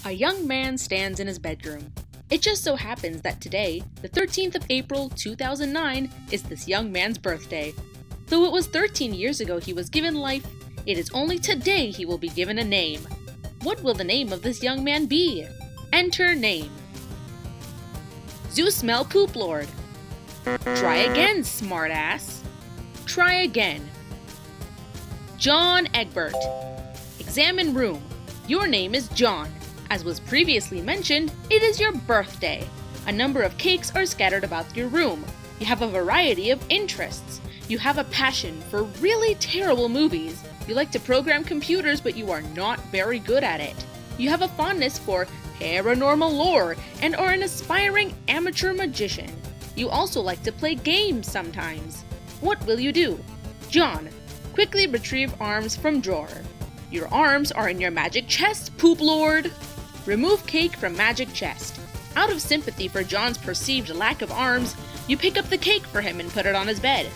A young man stands in his bedroom. It just so happens that today, the 13th of April 2009, is this young man's birthday. Though it was 13 years ago he was given life, it is only today he will be given a name. What will the name of this young man be? Enter name. Zeus Smell Poop Lord. Try again, smartass. Try again. John Egbert. Examine room. Your name is John. As was previously mentioned, it is your birthday. A number of cakes are scattered about your room. You have a variety of interests. You have a passion for really terrible movies. You like to program computers, but you are not very good at it. You have a fondness for paranormal lore and are an aspiring amateur magician. You also like to play games sometimes. What will you do? John, quickly retrieve arms from drawer. Your arms are in your magic chest, Poop Lord. Remove cake from magic chest. Out of sympathy for John's perceived lack of arms, you pick up the cake for him and put it on his bed.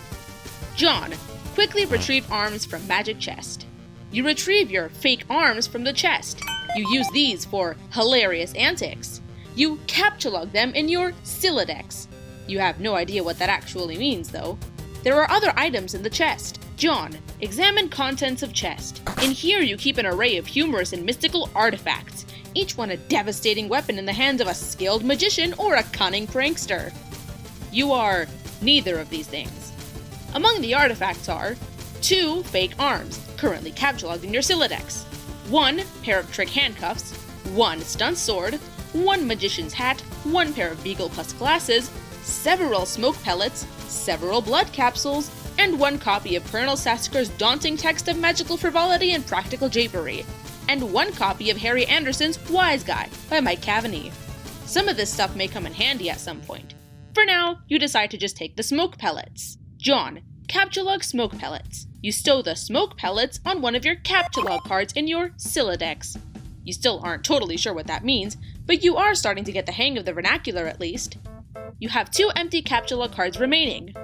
John, quickly retrieve arms from magic chest. You retrieve your fake arms from the chest. You use these for hilarious antics. You captchalogue them in your Siladex. You have no idea what that actually means, though. There are other items in the chest. John, examine contents of chest. In here you keep an array of humorous and mystical artifacts, each one a devastating weapon in the hands of a skilled magician or a cunning prankster. You are neither of these things. Among the artifacts are 2 fake arms, currently captchalogued in your Siladex, 1 pair of trick handcuffs, 1 stunt sword, 1 magician's hat, 1 pair of Beagle Plus glasses, several smoke pellets, several blood capsules, and 1 copy of Colonel Sasker's daunting text of magical frivolity and practical japery, and 1 copy of Harry Anderson's Wise Guy by Mike Cavaney. Some of this stuff may come in handy at some point. For now, you decide to just take the smoke pellets. John, captchalogue smoke pellets. You stow the smoke pellets on one of your captchalogue cards in your Siladex. You still aren't totally sure what that means, but you are starting to get the hang of the vernacular at least. You have 2 empty captchalogue cards remaining.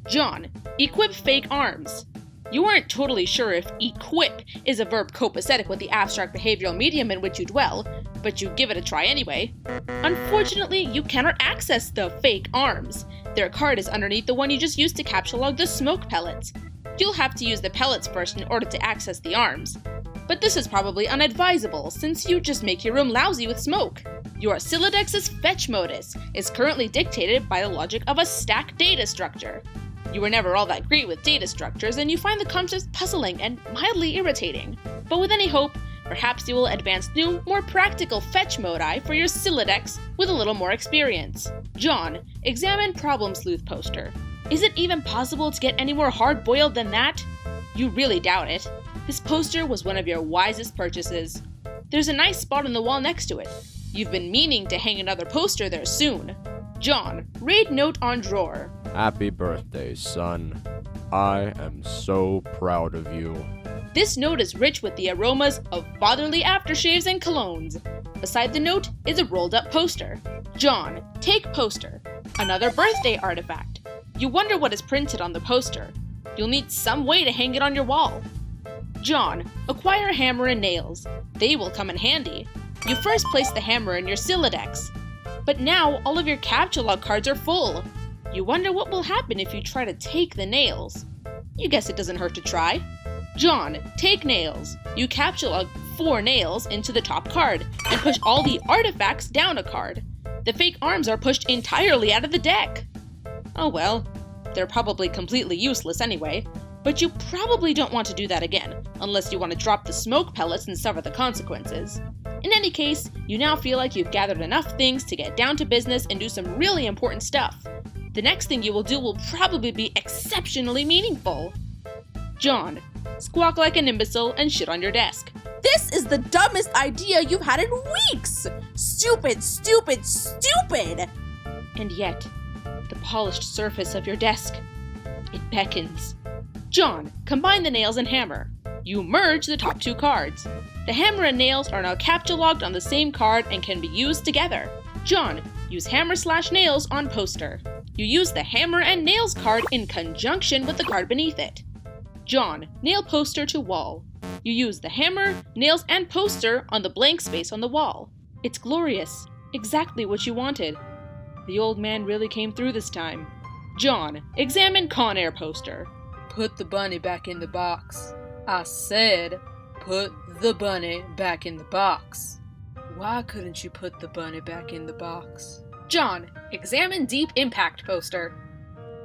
John, equip fake arms. You aren't totally sure if equip is a verb copacetic with the abstract behavioral medium in which you dwell, but you give it a try anyway. Unfortunately, you cannot access the fake arms. Their card is underneath the one you just used to captchalogue the smoke pellets. You'll have to use the pellets first in order to access the arms. But this is probably unadvisable, since you just make your room lousy with smoke. Your Siladex's fetch modus is currently dictated by the logic of a stack data structure. You were never all that great with data structures, and you find the concepts puzzling and mildly irritating. But with any hope, perhaps you will advance new, more practical fetch modi for your Siladex with a little more experience. John, examine Problem Sleuth poster. Is it even possible to get any more hard-boiled than that? You really doubt it. This poster was one of your wisest purchases. There's a nice spot on the wall next to it. You've been meaning to hang another poster there soon. John, read note on drawer. Happy birthday, son. I am so proud of you. This note is rich with the aromas of fatherly aftershaves and colognes. Beside the note is a rolled up poster. John, take poster. Another birthday artifact. You wonder what is printed on the poster. You'll need some way to hang it on your wall. John, acquire hammer and nails. They will come in handy. You first place the hammer in your Siladex. But now all of your captchalogue cards are full. You wonder what will happen if you try to take the nails. You guess it doesn't hurt to try. John, take nails. You captchalogue 4 nails into the top card and push all the artifacts down a card. The fake arms are pushed entirely out of the deck. Oh well, they're probably completely useless anyway, but you probably don't want to do that again, unless you want to drop the smoke pellets and suffer the consequences. In any case, you now feel like you've gathered enough things to get down to business and do some really important stuff. The next thing you will do will probably be exceptionally meaningful. John, squawk like an imbecile and shit on your desk. This is the dumbest idea you've had in weeks! Stupid, stupid, stupid! And yet, the polished surface of your desk, it beckons. John, combine the nails and hammer. You merge the top 2 cards. The hammer and nails are now captchalogued on the same card and can be used together. John, use hammer/nails on poster. You use the hammer and nails card in conjunction with the card beneath it. John, nail poster to wall. You use the hammer, nails, and poster on the blank space on the wall. It's glorious. Exactly what you wanted. The old man really came through this time. John, examine Con Air poster. Put the bunny back in the box. I said, put the bunny back in the box. Why couldn't you put the bunny back in the box? John, examine Deep Impact poster.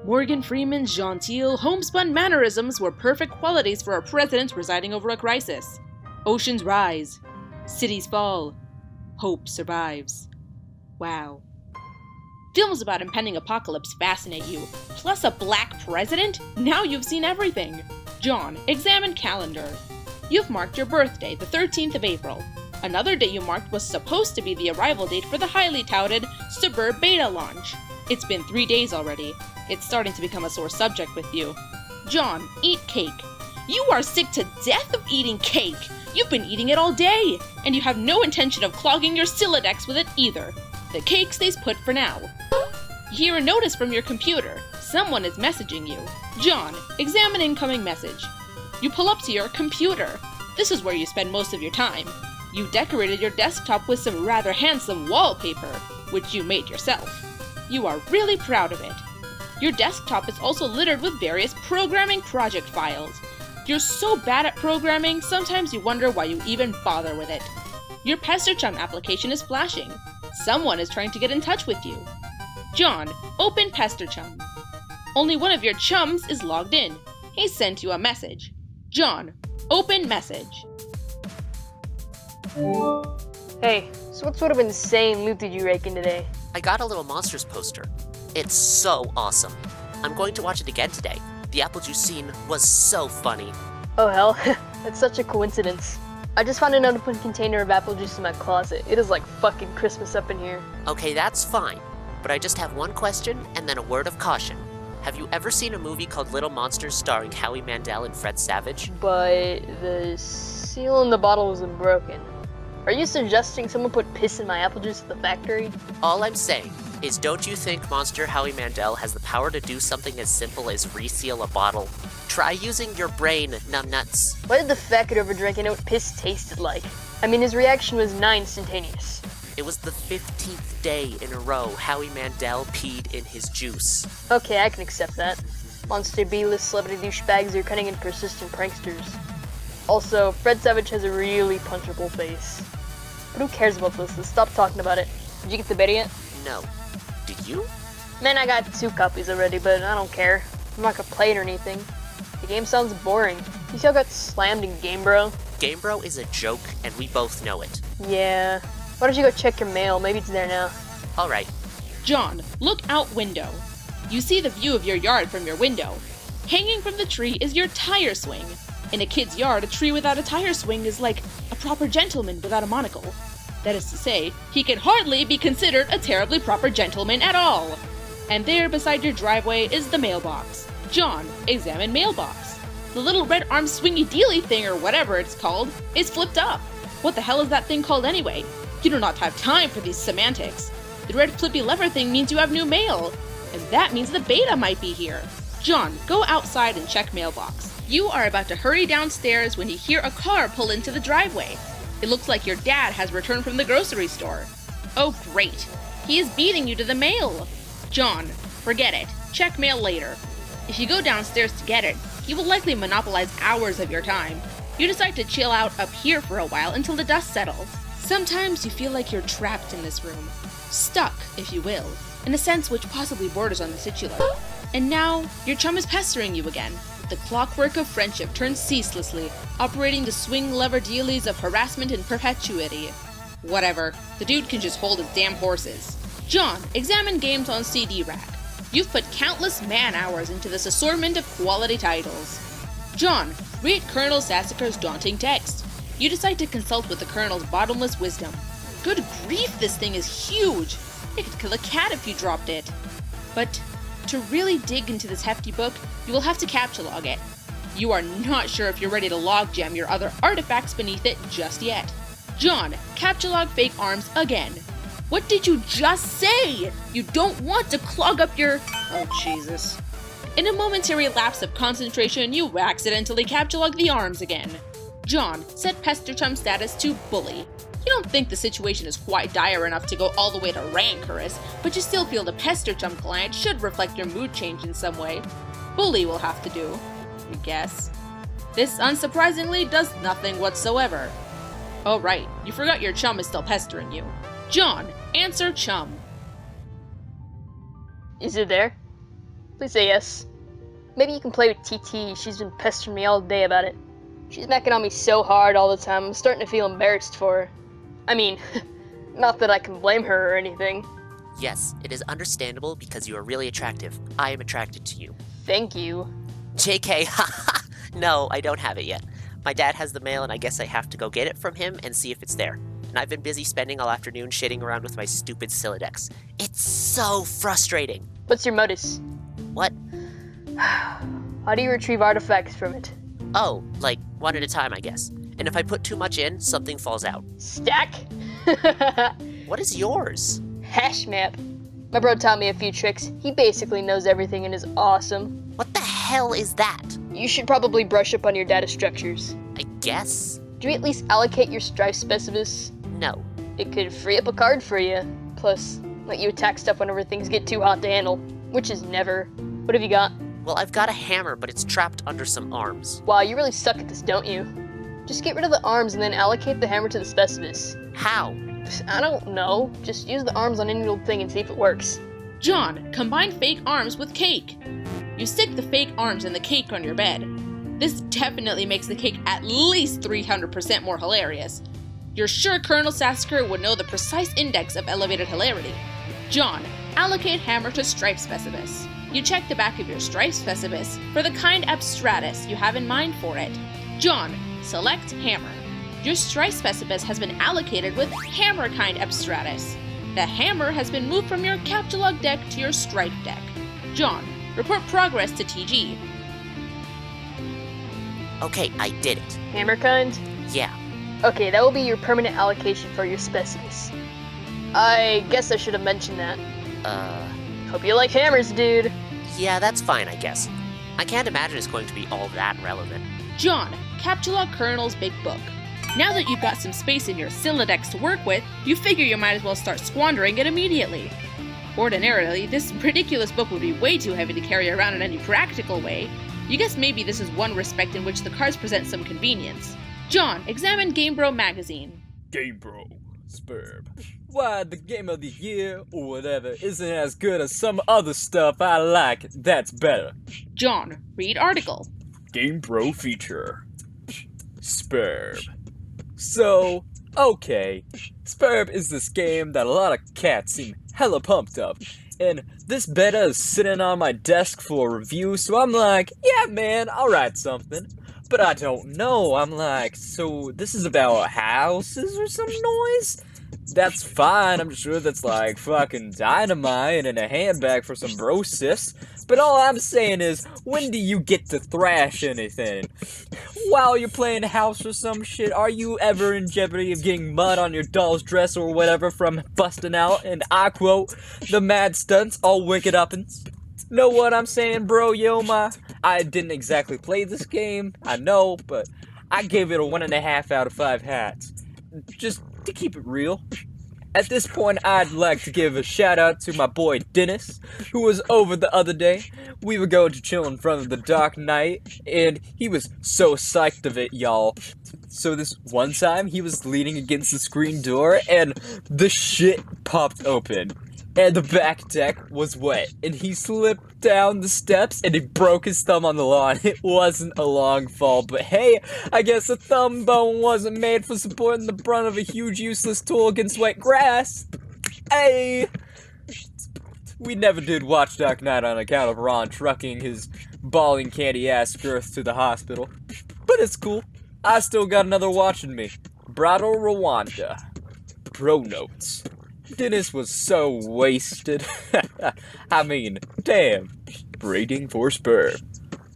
Morgan Freeman's genteel, homespun mannerisms were perfect qualities for a president presiding over a crisis. Oceans rise. Cities fall. Hope survives. Wow. Films about impending apocalypse fascinate you. Plus a black president? Now you've seen everything. John, examine calendar. You've marked your birthday, the 13th of April. Another date you marked was supposed to be the arrival date for the highly touted Suburb Beta launch. It's been 3 days already. It's starting to become a sore subject with you. John, eat cake. You are sick to death of eating cake. You've been eating it all day, and you have no intention of clogging your Silodex with it either. The cake stays put for now. You hear a notice from your computer. Someone is messaging you. John, examine incoming message. You pull up to your computer. This is where you spend most of your time. You decorated your desktop with some rather handsome wallpaper, which you made yourself. You are really proud of it. Your desktop is also littered with various programming project files. You're so bad at programming, sometimes you wonder why you even bother with it. Your PesterChum application is flashing. Someone is trying to get in touch with you. John, open PesterChum. Only one of your chums is logged in. He sent you a message. John, open message. Hey, so what sort of insane loot did you rake in today? I got a little Monsters poster. It's so awesome. I'm going to watch it again today. The apple juice scene was so funny. Oh hell, that's such a coincidence. I just found an unopened container of apple juice in my closet. It is like fucking Christmas up in here. Okay, that's fine. But I just have one question and then a word of caution. Have you ever seen a movie called Little Monsters starring Howie Mandel and Fred Savage? But the seal in the bottle wasn't broken. Are you suggesting someone put piss in my apple juice at the factory? All I'm saying is, don't you think Monster Howie Mandel has the power to do something as simple as reseal a bottle? Try using your brain, numbnuts. Why did the fat kid overdrink and know what piss tasted like? I mean, his reaction was nigh instantaneous. It was the 15th day in a row Howie Mandel peed in his juice. Okay, I can accept that. Monster B-list celebrity douchebags are cunning and persistent pranksters. Also, Fred Savage has a really punchable face. But who cares about this? Let's stop talking about it. Did you get the beta yet? No. Did you? Man, I got 2 copies already, but I don't care. I'm not gonna play it or anything. The game sounds boring. You see how I got slammed in Game Bro? Game Bro is a joke, and we both know it. Yeah. Why don't you go check your mail? Maybe it's there now. Alright. John, look out window. You see the view of your yard from your window. Hanging from the tree is your tire swing. In a kid's yard, a tree without a tire swing is like a proper gentleman without a monocle. That is to say, he can hardly be considered a terribly proper gentleman at all. And there beside your driveway is the mailbox. John, examine mailbox. The little red arm swingy dealy thing or whatever it's called is flipped up. What the hell is that thing called anyway? You do not have time for these semantics. The red flippy lever thing means you have new mail. And that means the beta might be here. John, go outside and check mailbox. You are about to hurry downstairs when you hear a car pull into the driveway. It looks like your dad has returned from the grocery store. Oh great, he is beating you to the mail. John, forget it. Check mail later. If you go downstairs to get it, he will likely monopolize hours of your time. You decide to chill out up here for a while until the dust settles. Sometimes you feel like you're trapped in this room. Stuck, if you will, in a sense which possibly borders on the titular. And now, your chum is pestering you again. The clockwork of friendship turns ceaselessly, operating the swing lever dealies of harassment in perpetuity. Whatever, the dude can just hold his damn horses. John, examine games on CD rack. You've put countless man-hours into this assortment of quality titles. John, read Colonel Sassacre's daunting text. You decide to consult with the Colonel's bottomless wisdom. Good grief, this thing is huge! It could kill a cat if you dropped it. But to really dig into this hefty book, you will have to captcha log it. You are not sure if you're ready to logjam your other artifacts beneath it just yet. John, captcha log fake arms again. What did you just say? You don't want to clog up your... Oh, Jesus. In a momentary lapse of concentration, you accidentally captcha log the arms again. John, set PesterChum status to bully. You don't think the situation is quite dire enough to go all the way to rancorous, but you still feel the Pester Chum client should reflect your mood change in some way. Bully will have to do, I guess. This, unsurprisingly, does nothing whatsoever. Oh right, you forgot your chum is still pestering you. John, answer chum. Is it there? Please say yes. Maybe you can play with TT, she's been pestering me all day about it. She's macking on me so hard all the time, I'm starting to feel embarrassed for her. I mean, not that I can blame her or anything. Yes, it is understandable because you are really attractive. I am attracted to you. Thank you. JK, haha! No, I don't have it yet. My dad has the mail and I guess I have to go get it from him and see if it's there. And I've been busy spending all afternoon shitting around with my stupid Silodex. It's so frustrating. What's your modus? What? How do you retrieve artifacts from it? Oh, like one at a time, I guess. And if I put too much in, something falls out. Stack? What is yours? Hash map. My bro taught me a few tricks. He basically knows everything and is awesome. What the hell is that? You should probably brush up on your data structures. I guess? Do you at least allocate your strife specimens? No. It could free up a card for you. Plus, let you attack stuff whenever things get too hot to handle. Which is never. What have you got? Well, I've got a hammer, but it's trapped under some arms. Wow, you really suck at this, don't you? Just get rid of the arms and then allocate the hammer to the specimens. How? I don't know. Just use the arms on any old thing and see if it works. John, combine fake arms with cake. You stick the fake arms in the cake on your bed. This definitely makes the cake at least 300% more hilarious. You're sure Colonel Sasker would know the precise index of elevated hilarity. John, allocate hammer to stripe specimens. You check the back of your stripe specimens for the kind abstratus you have in mind for it. John, select hammer. Your stripe specimens has been allocated with hammer kind abstratus. The hammer has been moved from your Captulog deck to your stripe deck. John, report progress to TG. Okay, I did it. Hammer kind? Yeah. Okay, that will be your permanent allocation for your specimens. I guess I should have mentioned that. Hope you like hammers, dude. Yeah, that's fine, I guess. I can't imagine it's going to be all that relevant. John, Captulog Colonel's Big Book. Now that you've got some space in your Silodex to work with, you figure you might as well start squandering it immediately. Ordinarily, this ridiculous book would be way too heavy to carry around in any practical way. You guess maybe this is one respect in which the cards present some convenience. John, examine GameBro magazine. GameBro, Spurb. Why, the game of the year, or whatever, isn't as good as some other stuff I like that's better. John, read article. GameBro feature. Spurb. So, okay. Spurb is this game that a lot of cats seem hella pumped up. And this beta is sitting on my desk for review, so I'm like, yeah man, I'll write something. But I don't know, I'm like, so this is about houses or some noise? That's fine, I'm sure that's like fucking dynamite in a handbag for some bro sis. But all I'm saying is, when do you get to thrash anything? While you're playing house or some shit, are you ever in jeopardy of getting mud on your doll's dress or whatever from busting out, and I quote, the mad stunts all wicked uppins? Know what I'm saying, bro, Yoma? I didn't exactly play this game, I know, but I gave it a 1.5 out of 5 hats. Just to keep it real. At this point, I'd like to give a shout out to my boy Dennis, who was over the other day. We were going to chill in front of the Dark Knight, and he was so psyched of it, y'all. So this one time, he was leaning against the screen door, and the shit popped open. And the back deck was wet, and he slipped down the steps, and he broke his thumb on the lawn. It wasn't a long fall, but hey, I guess a thumb bone wasn't made for supporting the brunt of a huge useless tool against wet grass. Hey! We never did watch Dark Knight on account of Ron trucking his balling candy-ass girth to the hospital. But it's cool. I still got another watch in me. Brado Rwanda. Pro notes. Dennis was so wasted. I mean, damn. Rating for Spur.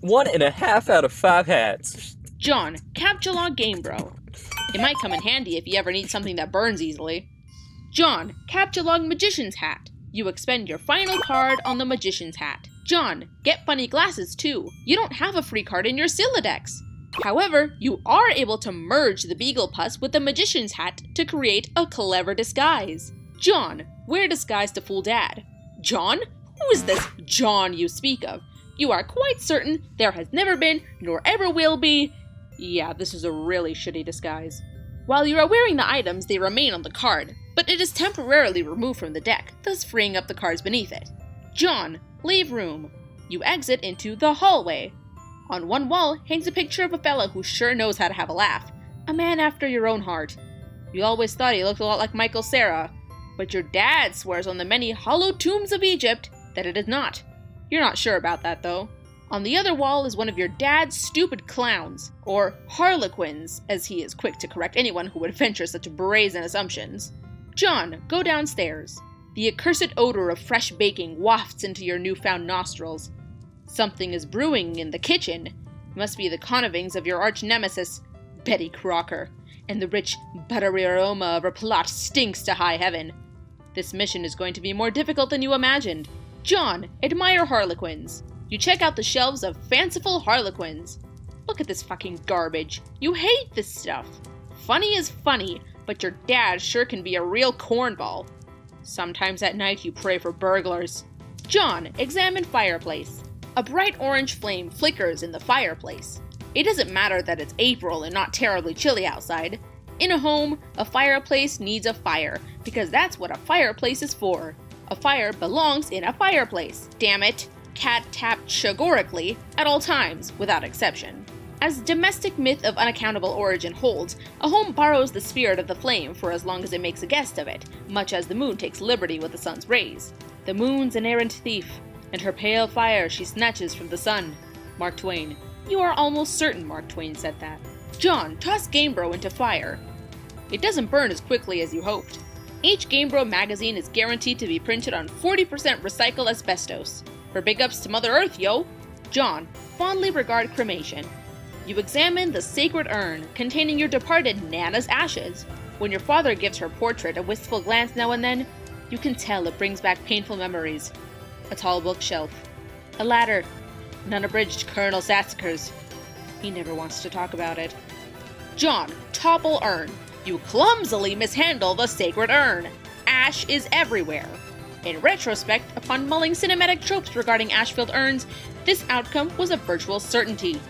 1.5 out of 5 hats. John, Captulog GameBro. It might come in handy if you ever need something that burns easily. John, Captulog Magician's Hat. You expend your final card on the Magician's Hat. John, get funny glasses too. You don't have a free card in your Silodex. However, you are able to merge the beagle pus with the magician's hat to create a clever disguise. John, wear disguise to fool Dad. John? Who is this John you speak of? You are quite certain there has never been, nor ever will be. Yeah, this is a really shitty disguise. While you are wearing the items, they remain on the card, but it is temporarily removed from the deck, thus freeing up the cards beneath it. John, leave room. You exit into the hallway. On one wall hangs a picture of a fella who sure knows how to have a laugh. A man after your own heart. You always thought he looked a lot like Michael Cera, but your dad swears on the many hollow tombs of Egypt that it is not. You're not sure about that, though. On the other wall is one of your dad's stupid clowns, or harlequins, as he is quick to correct anyone who would venture such brazen assumptions. John, go downstairs. The accursed odor of fresh baking wafts into your newfound nostrils. Something is brewing in the kitchen. It must be the connivings of your arch-nemesis, Betty Crocker, and the rich, buttery aroma of her plot stinks to high heaven. This mission is going to be more difficult than you imagined. John, admire harlequins. You check out the shelves of fanciful harlequins. Look at this fucking garbage. You hate this stuff. Funny is funny, but your dad sure can be a real cornball. Sometimes at night you pray for burglars. John, examine fireplace. A bright orange flame flickers in the fireplace. It doesn't matter that it's April and not terribly chilly outside. In a home, a fireplace needs a fire, because that's what a fireplace is for. A fire belongs in a fireplace, damn it. Cat tapped chagorically at all times, without exception. As domestic myth of unaccountable origin holds, a home borrows the spirit of the flame for as long as it makes a guest of it, much as the moon takes liberty with the sun's rays. The moon's an errant thief, and her pale fire she snatches from the sun. Mark Twain. You are almost certain Mark Twain said that. John, toss Gamebro into fire. It doesn't burn as quickly as you hoped. Each Gamebro magazine is guaranteed to be printed on 40% recycled asbestos. For big ups to Mother Earth, yo! John, fondly regard cremation. You examine the sacred urn containing your departed Nana's ashes. When your father gives her portrait a wistful glance now and then, you can tell it brings back painful memories. A tall bookshelf. A ladder. An unabridged Colonel Sassacres. He never wants to talk about it. John, topple urn. You clumsily mishandle the sacred urn. Ash is everywhere. In retrospect, upon mulling cinematic tropes regarding ash-filled urns, this outcome was a virtual certainty.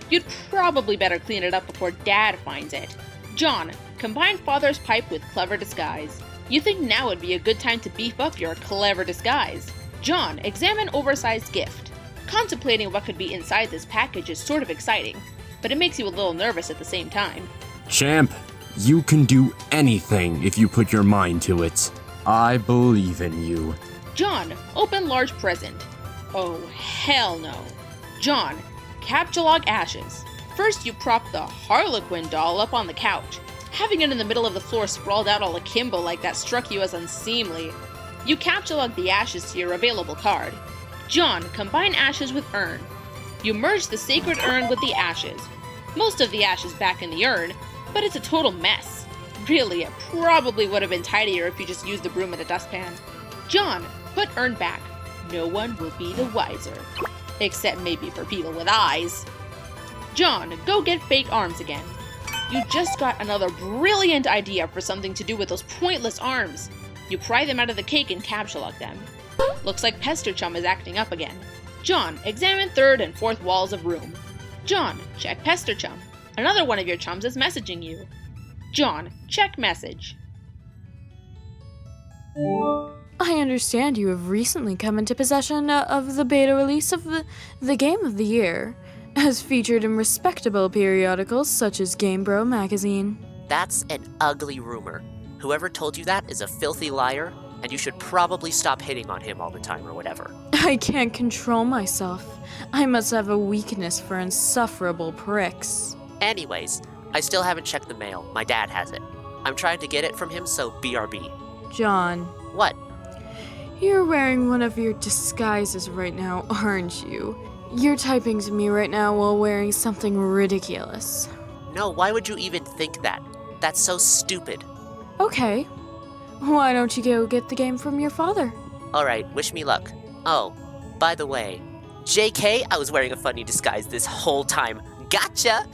You'd probably better clean it up before Dad finds it. John, combine father's pipe with clever disguise. You think now would be a good time to beef up your clever disguise. John, examine oversized gift. Contemplating what could be inside this package is sort of exciting, but it makes you a little nervous at the same time. Champ, you can do anything if you put your mind to it. I believe in you. John, open large present. Oh, hell no. John, captchalogue ashes. First you prop the Harlequin doll up on the couch. Having it in the middle of the floor sprawled out all akimbo like that struck you as unseemly. You captchalogue the ashes to your available card. John, combine ashes with urn. You merge the sacred urn with the ashes. Most of the ashes back in the urn, but it's a total mess. Really, it probably would have been tidier if you just used the broom and a dustpan. John, put urn back. No one will be the wiser. Except maybe for people with eyes. John, go get fake arms again. You just got another brilliant idea for something to do with those pointless arms. You pry them out of the cake and captchalogue them. Looks like Pester Chum is acting up again. John, examine third and fourth walls of room. John, check Pester Chum. Another one of your chums is messaging you. John, check message. I understand you have recently come into possession of the beta release of the Game of the Year, as featured in respectable periodicals such as Gamebro magazine. That's an ugly rumor. Whoever told you that is a filthy liar, and you should probably stop hitting on him all the time or whatever. I can't control myself. I must have a weakness for insufferable pricks. Anyways, I still haven't checked the mail. My dad has it. I'm trying to get it from him, so BRB. John. What? You're wearing one of your disguises right now, aren't you? You're typing to me right now while wearing something ridiculous. No, why would you even think that? That's so stupid. Okay. Why don't you go get the game from your father? Alright, wish me luck. Oh, by the way, JK, I was wearing a funny disguise this whole time. Gotcha!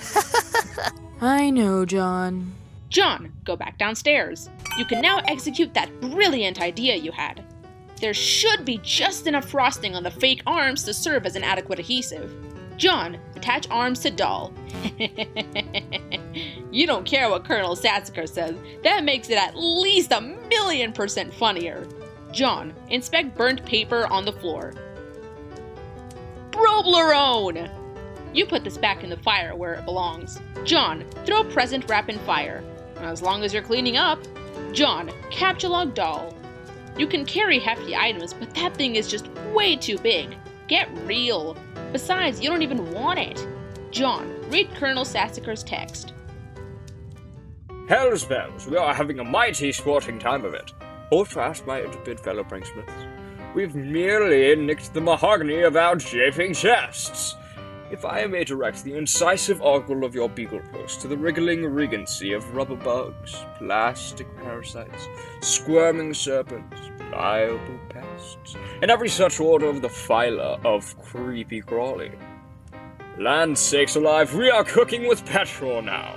I know, John. John, go back downstairs. You can now execute that brilliant idea you had. There should be just enough frosting on the fake arms to serve as an adequate adhesive. John, attach arms to doll. You don't care what Colonel Sassacre says. That makes it at least 1,000,000% funnier. John, inspect burnt paper on the floor. Problerone! You put this back in the fire where it belongs. John, throw present wrap in fire. As long as you're cleaning up. John, captcha doll. You can carry hefty items, but that thing is just way too big. Get real. Besides, you don't even want it. John, read Colonel Sassacre's text. Hell's bells, we are having a mighty sporting time of it. Hold fast, my intrepid fellow pranksmiths. We've merely nicked the mahogany of our japing chests. If I may direct the incisive ogle of your beagle post to the wriggling regency of rubber bugs, plastic parasites, squirming serpents, pliable pests, and every such order of the phyla of creepy crawly. Land sakes alive, we are cooking with petrol now.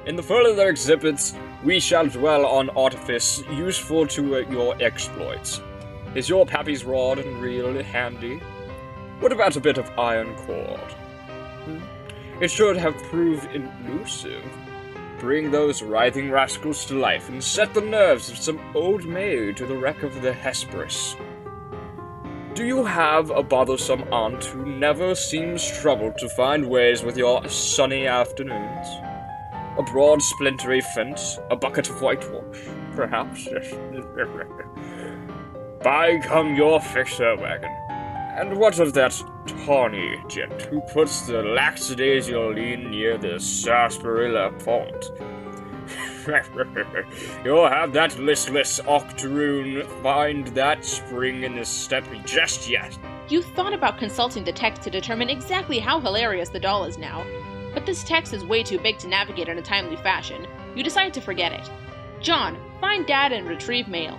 In the further exhibits, we shall dwell on artifice useful to your exploits. Is your pappy's rod and reel handy? What about a bit of iron cord? It should have proved elusive. Bring those writhing rascals to life and set the nerves of some old maid to the wreck of the Hesperus. Do you have a bothersome aunt who never seems troubled to find ways with your sunny afternoons? A broad splintery fence, a bucket of whitewash, perhaps? By come your fixer wagon. And what of that tawny gent who puts the lackadaisical near the sarsaparilla font? You'll have that listless octoroon find that spring in his step just yet. You thought about consulting the text to determine exactly how hilarious the doll is now, but this text is way too big to navigate in a timely fashion. You decide to forget it. John, find Dad and retrieve mail.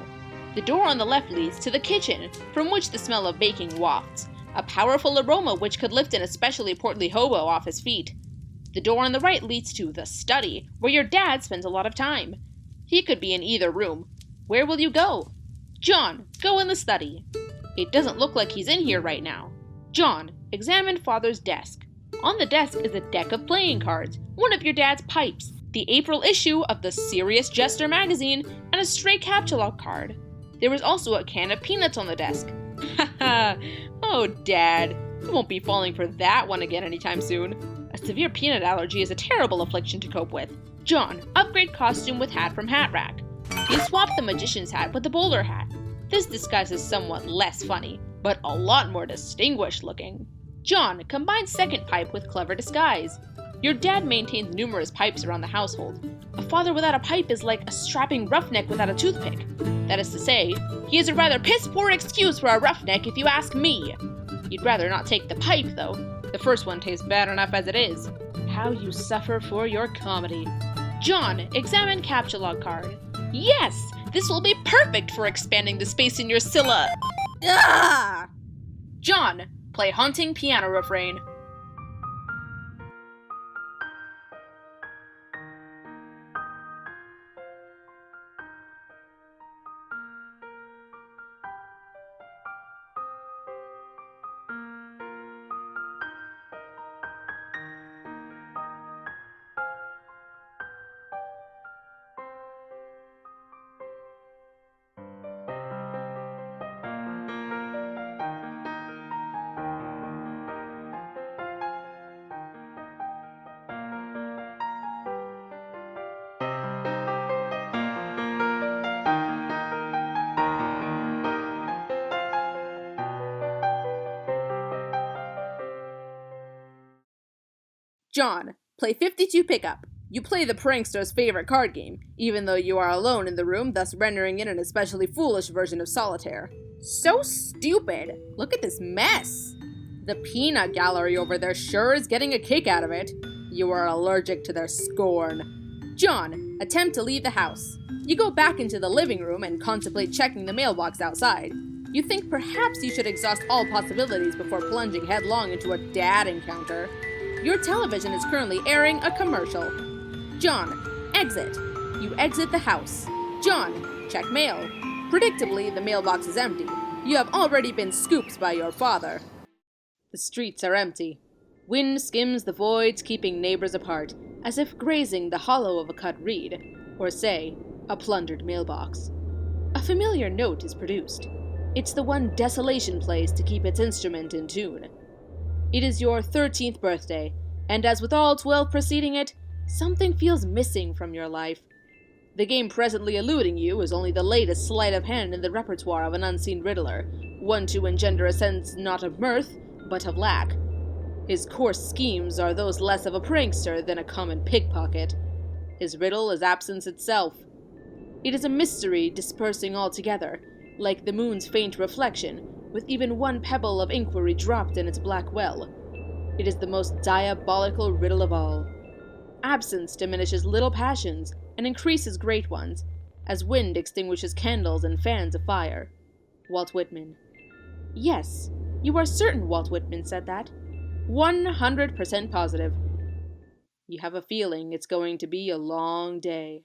The door on the left leads to the kitchen, from which the smell of baking wafts, a powerful aroma which could lift an especially portly hobo off his feet. The door on the right leads to the study, where your dad spends a lot of time. He could be in either room. Where will you go? John, go in the study. It doesn't look like he's in here right now. John, examine Father's desk. On the desk is a deck of playing cards, one of your dad's pipes, the April issue of the Serious Jester magazine, and a stray captcha card. There was also a can of peanuts on the desk. Haha, oh Dad, you won't be falling for that one again anytime soon. A severe peanut allergy is a terrible affliction to cope with. John, upgrade costume with hat from Hat Rack. You swap the magician's hat with the bowler hat. This disguise is somewhat less funny, but a lot more distinguished looking. John, combine second pipe with clever disguise. Your dad maintains numerous pipes around the household. A father without a pipe is like a strapping roughneck without a toothpick. That is to say, he is a rather piss-poor excuse for a roughneck if you ask me. You'd rather not take the pipe, though. The first one tastes bad enough as it is. How you suffer for your comedy. John, examine captcha card. Yes! This will be perfect for expanding the space in your Scylla. Ah! John, play haunting piano refrain. John, play 52 pickup. You play the prankster's favorite card game, even though you are alone in the room, thus rendering it an especially foolish version of solitaire. So stupid! Look at this mess! The peanut gallery over there sure is getting a kick out of it. You are allergic to their scorn. John, attempt to leave the house. You go back into the living room and contemplate checking the mailbox outside. You think perhaps you should exhaust all possibilities before plunging headlong into a dad encounter. Your television is currently airing a commercial. John, exit. You exit the house. John, check mail. Predictably, the mailbox is empty. You have already been scooped by your father. The streets are empty. Wind skims the voids, keeping neighbors apart, as if grazing the hollow of a cut reed, or say, a plundered mailbox. A familiar note is produced. It's the one desolation plays to keep its instrument in tune. It is your 13th birthday, and as with all 12 preceding it, something feels missing from your life. The game presently eluding you is only the latest sleight of hand in the repertoire of an unseen riddler, one to engender a sense not of mirth, but of lack. His coarse schemes are those less of a prankster than a common pickpocket. His riddle is absence itself. It is a mystery dispersing altogether, like the moon's faint reflection, with even one pebble of inquiry dropped in its black well. It is the most diabolical riddle of all. Absence diminishes little passions and increases great ones, as wind extinguishes candles and fans a fire. Walt Whitman. Yes, you are certain Walt Whitman said that. 100% positive. You have a feeling it's going to be a long day.